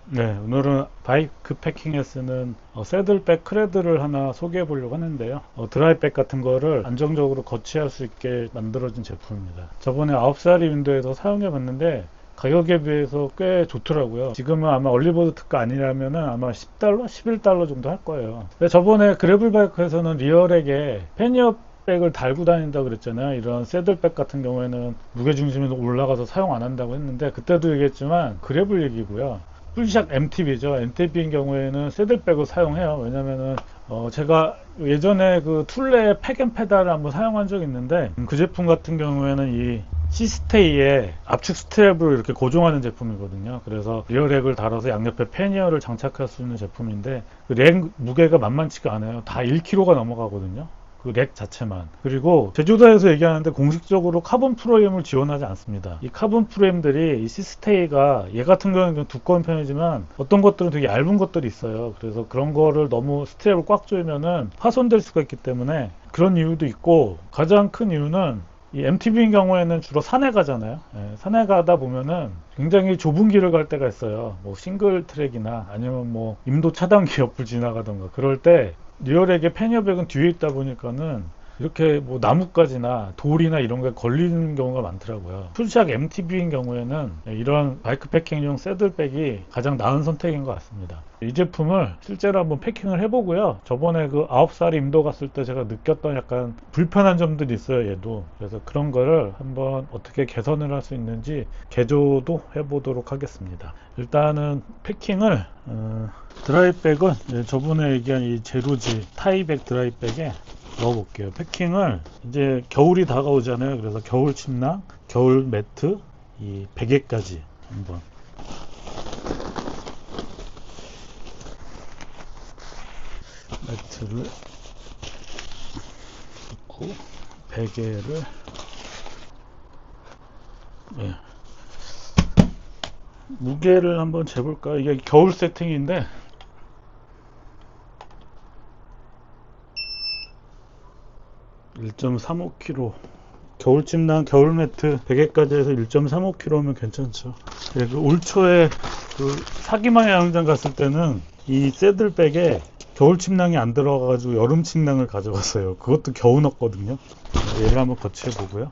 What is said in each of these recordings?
네, 오늘은 바이크 패킹에 쓰는 새들백 크레드를 하나 소개해 보려고 하는데요. 드라이백 같은 거를 안정적으로 거치할 수 있게 만들어진 제품입니다. 저번에 9살이 윈도에서 사용해 봤는데 가격에 비해서 꽤 좋더라고요. 지금은 아마 얼리버드 특가 아니라면은 아마 10달러, 11달러 정도 할 거예요. 근데 저번에 그래블 바이크에서는 리어렉에 패니어 백을 달고 다닌다고 그랬잖아요. 이런 새들백 같은 경우에는 무게중심이 올라가서 사용 안 한다고 했는데 그때도 얘기했지만 그래블 얘기고요. 풀샷 MTB죠. MTB인 경우에는 새들백을 사용해요. 왜냐면은 제가 예전에 그 툴레 팩앤페달을 한번 사용한 적이 있는데 그 제품 같은 경우에는 이 시스테이에 압축 스트랩으로 이렇게 고정하는 제품이거든요. 그래서 리어렉을 달아서 양옆에 패니어를 장착할 수 있는 제품인데 그 렉 무게가 만만치가 않아요. 다 1kg가 넘어가거든요. 그 렉 자체만. 그리고 제조사에서 얘기하는데 공식적으로 카본 프레임을 지원하지 않습니다. 이 카본 프레임들이 이 시스테이가 얘 같은 경우는 좀 두꺼운 편이지만 어떤 것들은 되게 얇은 것들이 있어요. 그래서 그런 거를 너무 스트랩을 꽉 조이면은 파손될 수가 있기 때문에 그런 이유도 있고 가장 큰 이유는 이 MTB인 경우에는 주로 산에 가잖아요. 예, 산에 가다 보면은 굉장히 좁은 길을 갈 때가 있어요. 뭐 싱글 트랙이나 아니면 뭐 임도 차단기 옆을 지나가던가 그럴 때 리어렉의 패니어백은 뒤에 있다 보니까는 이렇게 뭐 나뭇가지나 돌이나 이런 게 걸리는 경우가 많더라고요. 풀샥 MTB인 경우에는 이런 바이크 패킹용 새들백이 가장 나은 선택인 것 같습니다. 이 제품을 실제로 한번 패킹을 해보고요. 저번에 그 9살 임도 갔을 때 제가 느꼈던 약간 불편한 점들이 있어요, 얘도. 그래서 그런 거를 한번 어떻게 개선을 할 수 있는지 개조도 해보도록 하겠습니다. 일단은 패킹을 드라이백은 저번에 얘기한 이 제로지 타이백 드라이백에 넣어볼게요. 패킹을 이제 겨울이 다가오잖아요. 그래서 겨울 침낭, 겨울 매트, 이 베개까지 한번 매트를 넣고 베개를 예, 무게를 한번 재볼까요? 이게 겨울 세팅인데 1.35kg 겨울 침낭, 겨울 매트, 베개까지 해서 1.35kg면 괜찮죠. 예, 올 초에 그 사기마야 야영장 갔을 때는 이 새들백에 겨울 침낭이 안 들어가가지고 여름 침낭을 가져갔어요. 그것도 겨우 넣었거든요. 얘를 한번 거치해 보고요.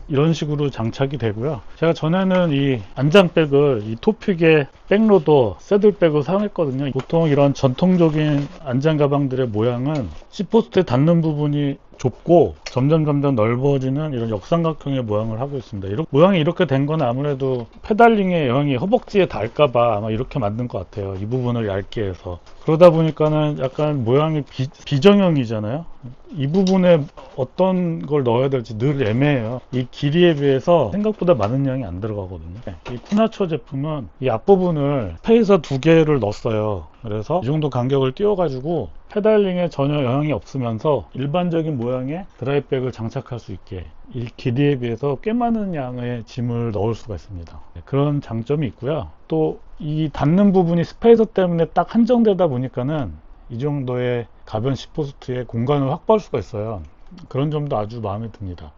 이런 식으로 장착이 되고요. 제가 전에는 이 안장백을 이 토픽의 백로더 새들백을 사용했거든요. 보통 이런 전통적인 안장 가방들의 모양은 C포스트에 닿는 부분이 좁고 점점 넓어지는 이런 역삼각형의 모양을 하고 있습니다. 모양이 이렇게 된 건 아무래도 페달링의 영향이 허벅지에 닿을까봐 아마 이렇게 만든 것 같아요. 이 부분을 얇게 해서. 그러다 보니까는 약간 모양이 비정형이잖아요. 이 부분에 어떤 걸 넣어야 될지 늘 애매해요. 이 길이에 비해서 생각보다 많은 양이 안 들어가거든요. 이 쿠나초 제품은 이 앞부분을 스페이서 2개를 넣었어요. 그래서 이 정도 간격을 띄워가지고 페달링에 전혀 영향이 없으면서 일반적인 모양의 드라이백을 장착할 수 있게 이 길이에 비해서 꽤 많은 양의 짐을 넣을 수가 있습니다. 그런 장점이 있고요. 또 이 닿는 부분이 스페이서 때문에 딱 한정되다 보니까는 이 정도의 가변 시포스트에 공간을 확보할 수가 있어요. 그런 점도 아주 마음에 듭니다.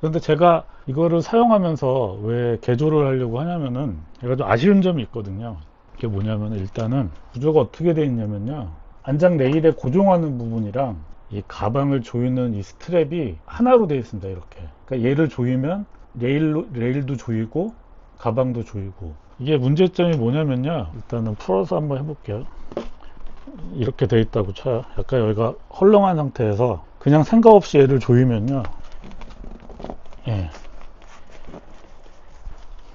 그런데 제가 이거를 사용하면서 왜 개조를 하려고 하냐면은 제가 좀 아쉬운 점이 있거든요. 그게 뭐냐면 일단은 구조가 어떻게 되어 있냐면요. 안장 레일에 고정하는 부분이랑 이 가방을 조이는 이 스트랩이 하나로 되어 있습니다. 이렇게. 그러니까 얘를 조이면 레일도 조이고 가방도 조이고. 이게 문제점이 뭐냐면요. 일단은 풀어서 한번 해볼게요. 이렇게 되어 있다고 쳐요. 약간 여기가 헐렁한 상태에서 그냥 생각 없이 얘를 조이면요. 예.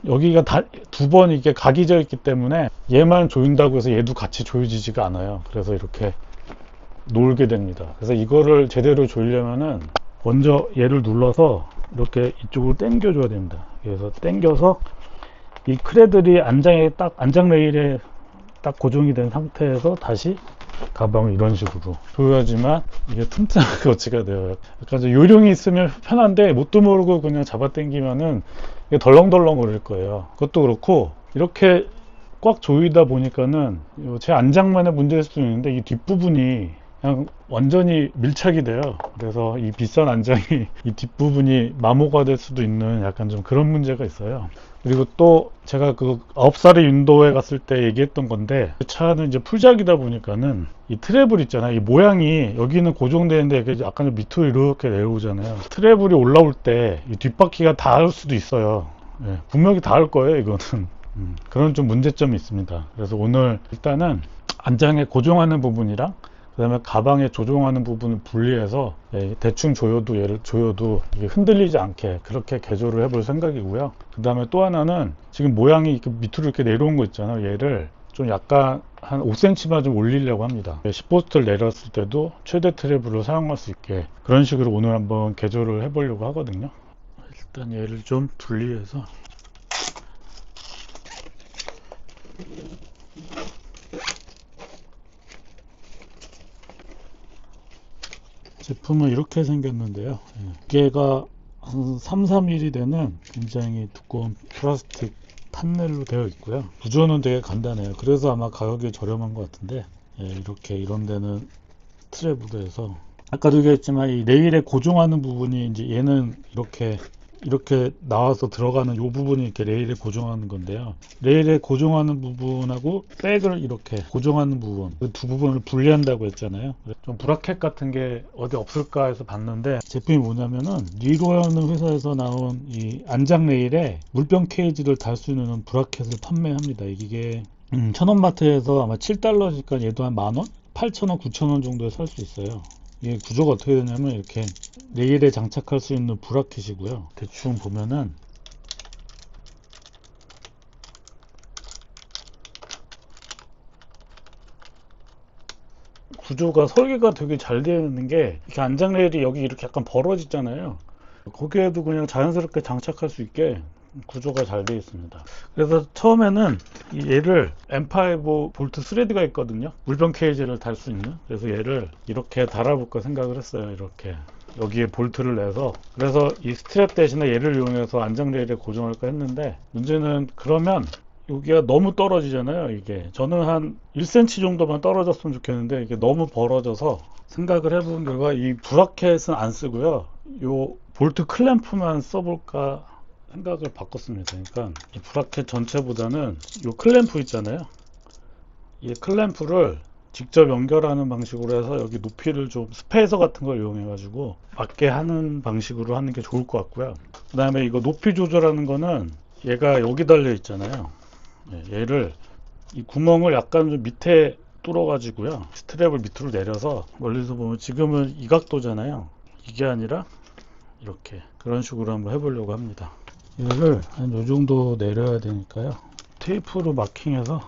여기가 두 번 이게 각이 져 있기 때문에 얘만 조인다고 해서 얘도 같이 조여지지가 않아요. 그래서 이렇게 놀게 됩니다. 그래서 이거를 제대로 조이려면은 먼저 얘를 눌러서 이렇게 이쪽으로 당겨 줘야 됩니다. 그래서 당겨서 이 크레들이 안장 레일에 딱 고정이 된 상태에서 다시 가방을 이런 식으로 조여야지만 이게 튼튼하게 거치가 돼요. 약간 좀 요령이 있으면 편한데 뭣도 모르고 그냥 잡아 당기면은 이게 덜렁덜렁 거릴 거예요. 그것도 그렇고 이렇게 꽉 조이다 보니까는 제 안장만의 문제일 수도 있는데 이 뒷부분이 그냥 완전히 밀착이 돼요. 그래서 이 비싼 안장이 이 뒷부분이 마모가 될 수도 있는 약간 좀 그런 문제가 있어요. 그리고 또 제가 그 9살의 윈도우에 갔을 때 얘기했던 건데, 그 차는 이제 풀작이다 보니까는 이 트래블 있잖아요. 이 모양이 여기는 고정되는데 이게 약간 좀 밑으로 이렇게 내려오잖아요. 트래블이 올라올 때 이 뒷바퀴가 닿을 수도 있어요. 예, 분명히 닿을 거예요, 이거는. 그런 좀 문제점이 있습니다. 그래서 오늘 일단은 안장에 고정하는 부분이랑 그 다음에 가방에 조종하는 부분을 분리해서 대충 얘를 조여도 이게 흔들리지 않게 그렇게 개조를 해볼 생각이고요. 그 다음에 또 하나는 지금 모양이 이렇게 밑으로 이렇게 내려온 거 있잖아요. 얘를 좀 약간 한 5cm만 좀 올리려고 합니다. 10보스트를 내렸을 때도 최대 트래블로 사용할 수 있게 그런 식으로 오늘 한번 개조를 해보려고 하거든요. 일단 얘를 좀 분리해서 제품은 이렇게 생겼는데요. 두께가 한 3-4mm 되는 굉장히 두꺼운 플라스틱 판넬로 되어 있고요. 구조는 되게 간단해요. 그래서 아마 가격이 저렴한 것 같은데, 이렇게 이런 데는 트랩으로 해서 아까도 얘기했지만 이 레일에 고정하는 부분이 이제 얘는 이렇게 나와서 들어가는 이 부분이 이렇게 레일에 고정하는 건데요. 레일에 고정하는 부분하고 백을 이렇게 고정하는 부분, 그 두 부분을 분리한다고 했잖아요. 좀 브라켓 같은 게 어디 없을까 해서 봤는데 제품이 뭐냐면은 리로라는 회사에서 나온 이 안장 레일에 물병 케이지를 달 수 있는 브라켓을 판매합니다. 이게 천원마트에서 아마 $7니까 얘도 한 만원? 8,000원, 9,000원 정도에 살 수 있어요. 이게 구조가 어떻게 되냐면 이렇게 레일에 장착할 수 있는 브라켓이고요. 대충 보면은 구조가 설계가 되게 잘 되어 있는 게 이렇게 안장 레일이 여기 이렇게 약간 벌어지잖아요. 거기에도 그냥 자연스럽게 장착할 수 있게 구조가 잘 되어 있습니다. 그래서 처음에는 얘를 M5 볼트 스레드가 있거든요. 물병 케이지를 달 수 있는. 그래서 얘를 이렇게 달아볼까 생각을 했어요. 이렇게 여기에 볼트를 내서, 그래서 이 스트랩 대신에 얘를 이용해서 안장 레일에 고정할까 했는데, 문제는 그러면 여기가 너무 떨어지잖아요. 이게 저는 한 1cm 정도만 떨어졌으면 좋겠는데 이게 너무 벌어져서 생각을 해본 결과 이 브라켓은 안 쓰고요, 요 볼트 클램프만 써볼까 생각을 바꿨습니다. 그러니까 이 브라켓 전체보다는 이 클램프 있잖아요. 이 클램프를 직접 연결하는 방식으로 해서 여기 높이를 좀 스페이서 같은 걸 이용해 가지고 맞게 하는 방식으로 하는 게 좋을 것 같고요. 그 다음에 이거 높이 조절하는 거는 얘가 여기 달려 있잖아요. 얘를 이 구멍을 약간 좀 밑에 뚫어 가지고요, 스트랩을 밑으로 내려서 멀리서 보면 지금은 이 각도잖아요. 이게 아니라 이렇게 그런 식으로 한번 해보려고 합니다. 얘를 한 요 정도 내려야 되니까요, 테이프로 마킹해서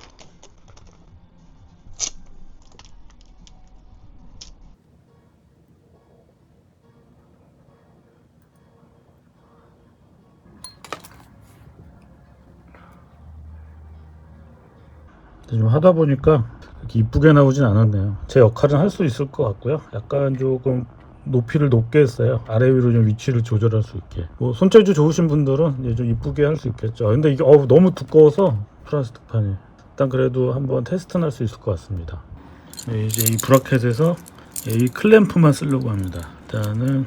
좀 하다 보니까 이렇게 이쁘게 나오진 않았네요. 제 역할은 할 수 있을 것 같고요. 약간 조금 높이를 높게 했어요. 아래 위로 좀 위치를 조절할 수 있게. 뭐 손재주 좋으신 분들은 이제 좀 이쁘게 할 수 있겠죠. 근데 이게 너무 두꺼워서 플라스틱 판이 일단 그래도 한번 테스트는 할 수 있을 것 같습니다. 이제 이 브라켓에서 이 클램프만 쓰려고 합니다. 일단은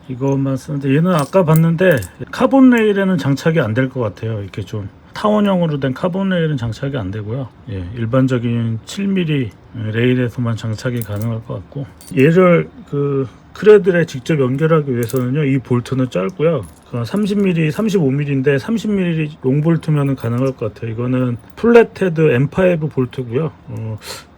이것만 쓰는데, 얘는 아까 봤는데 카본 레일에는 장착이 안 될 것 같아요. 이렇게 좀 타원형으로 된 카본 레일은 장착이 안 되고요. 일반적인 7mm 레일에서만 장착이 가능할 것 같고, 얘를 그 크레들에 직접 연결하기 위해서는요, 이 볼트는 짧고요, 30mm, 35mm인데 30mm 롱볼트면 가능할 것 같아요. 이거는 플랫헤드 M5 볼트고요.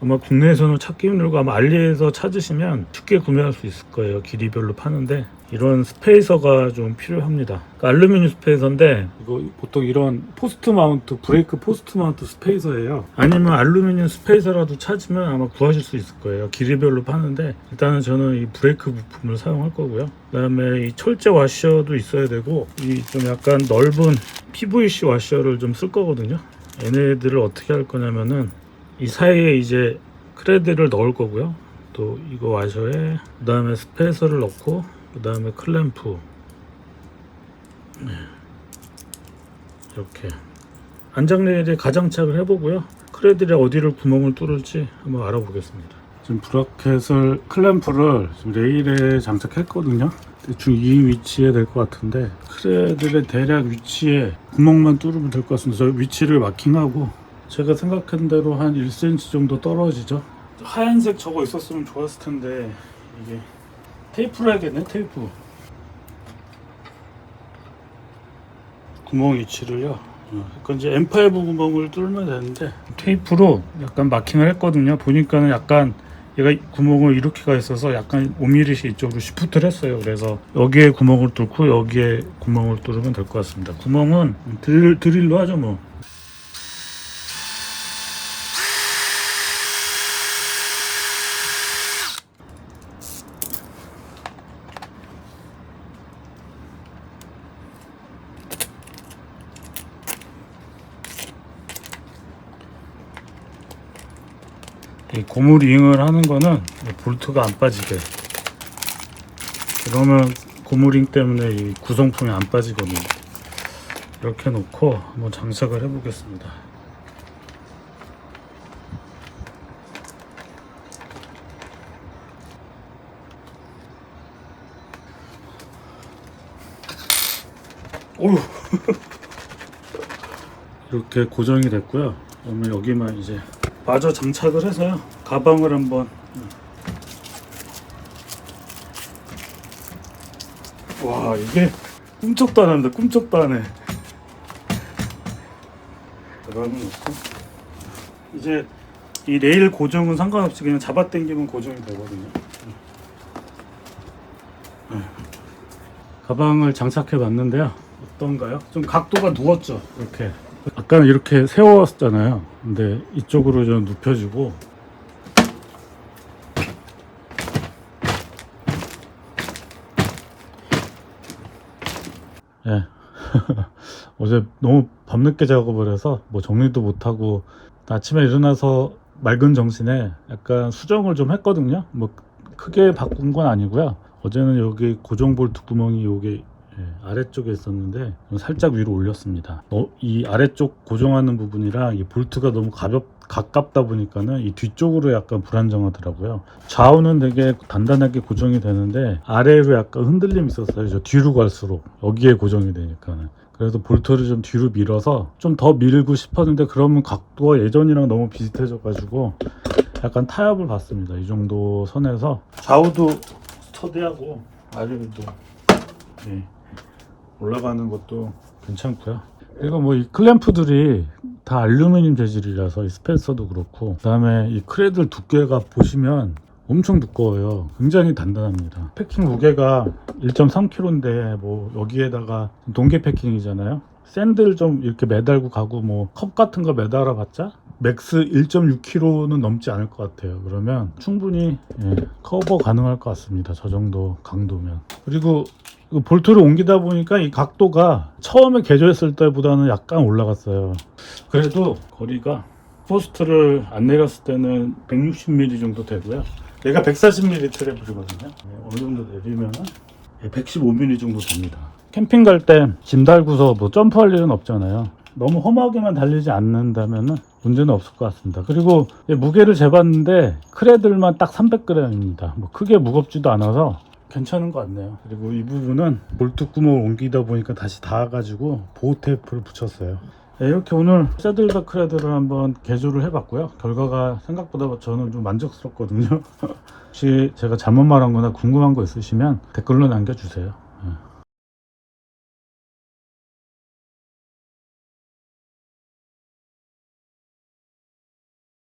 아마 국내에서는 찾기 힘들고 아마 알리에서 찾으시면 쉽게 구매할 수 있을 거예요. 길이별로 파는데 이런 스페이서가 좀 필요합니다. 그러니까 알루미늄 스페이서인데 이거 보통 이런 포스트 마운트, 브레이크 포스트 마운트 스페이서예요. 아니면 알루미늄 스페이서라도 찾으면 아마 구하실 수 있을 거예요. 길이별로 파는데 일단은 저는 이 브레이크 부품을 사용할 거고요. 그 다음에 이 철제 와셔도 있어야 되고, 이 좀 약간 넓은 PVC 와셔를 좀 쓸 거거든요. 얘네들을 어떻게 할 거냐면은 이 사이에 이제 크레드를 넣을 거고요. 또 이거 와셔에 그 다음에 스페이서를 넣고, 그 다음에 클램프, 이렇게 안장 레일에 가장착을 해보고요. 크레들에 어디를 구멍을 뚫을지 한번 알아보겠습니다. 지금 브라켓을 클램프를 지금 레일에 장착했거든요. 대충 이 위치에 될 것 같은데 크레들의 대략 위치에 구멍만 뚫으면 될 것 같습니다. 저 위치를 마킹하고 제가 생각한 대로 한 1cm 정도 떨어지죠. 하얀색 저거 있었으면 좋았을 텐데 이게 테이프로 해야겠네. 테이프 구멍 위치를요. 그러니까 이제 M5 구멍을 뚫으면 되는데 테이프로 약간 마킹을 했거든요. 보니까는 약간 얘가 구멍을 이렇게 가 있어서 약간 5mm씩 이쪽으로 시프트를 했어요. 그래서 여기에 구멍을 뚫고 여기에 구멍을 뚫으면 될 것 같습니다. 구멍은 드릴로 하죠 뭐. 이 고무링을 하는 거는 볼트가 안 빠지게, 그러면 고무링 때문에 이 구성품이 안 빠지거든요. 이렇게 놓고 한번 장착을 해 보겠습니다. 오우 이렇게 고정이 됐고요. 그러면 여기만 이제 마저 장착을 해서요. 가방을 한번, 와 이게 꿈쩍도 안 합니다. 꿈쩍도 안 해. 가방을 놓고 이제 이 레일 고정은 상관없이 그냥 잡아당기면 고정이 되거든요. 가방을 장착해 봤는데요. 어떤가요? 좀 각도가 누웠죠. 이렇게 아까는 이렇게 세웠잖아요. 근데 이쪽으로 좀 눕혀지고, 예. 어제 너무 밤늦게 작업을 해서 뭐 정리도 못하고 아침에 일어나서 맑은 정신에 약간 수정을 좀 했거든요. 뭐 크게 바꾼 건 아니고요. 어제는 여기 고정 볼트 구멍이 여기 아래쪽에 있었는데 살짝 위로 올렸습니다. 이 아래쪽 고정하는 부분이랑 이 볼트가 너무 가깝다 보니까는 이 뒤쪽으로 약간 불안정하더라고요. 좌우는 되게 단단하게 고정이 되는데 아래로 약간 흔들림이 있었어요. 저 뒤로 갈수록 여기에 고정이 되니까는. 그래서 볼트를 좀 뒤로 밀어서 좀 더 밀고 싶었는데 그러면 각도가 예전이랑 너무 비슷해져 가지고 약간 타협을 봤습니다. 이 정도 선에서 좌우도 스터디하고 아래도 올라가는 것도 괜찮고요. 그리고 뭐 이 클램프들이 다 알루미늄 재질이라서 이 스펜서도 그렇고, 그 다음에 이 크레들 두께가 보시면 엄청 두꺼워요. 굉장히 단단합니다. 패킹 무게가 1.3kg인데 뭐 여기에다가 동계 패킹이잖아요. 샌들 좀 이렇게 매달고 가고 뭐 컵 같은 거 매달아 봤자 맥스 1.6kg는 넘지 않을 것 같아요. 그러면 충분히 커버 가능할 것 같습니다. 저 정도 강도면. 그리고 볼트를 옮기다 보니까 이 각도가 처음에 개조했을 때보다는 약간 올라갔어요. 그래도 거리가 포스트를 안 내렸을 때는 160mm 정도 되고요. 얘가 140mm 트래블이거든요. 어느 정도 내리면 115mm 정도 됩니다. 캠핑 갈 때 짐 달고서 뭐 점프할 일은 없잖아요. 너무 험하게만 달리지 않는다면 문제는 없을 것 같습니다. 그리고 무게를 재봤는데 크레들만 딱 300g입니다. 뭐 크게 무겁지도 않아서 괜찮은 것 같네요. 그리고 이 부분은 볼트 구멍을 옮기다 보니까 다시 닿아가지고 보호 테이프를 붙였어요. 이렇게 오늘 새들백 크레들을 한번 개조를 해봤고요. 결과가 생각보다 저는 좀 만족스럽거든요. 혹시 제가 잘못 말한 거나 궁금한 거 있으시면 댓글로 남겨주세요.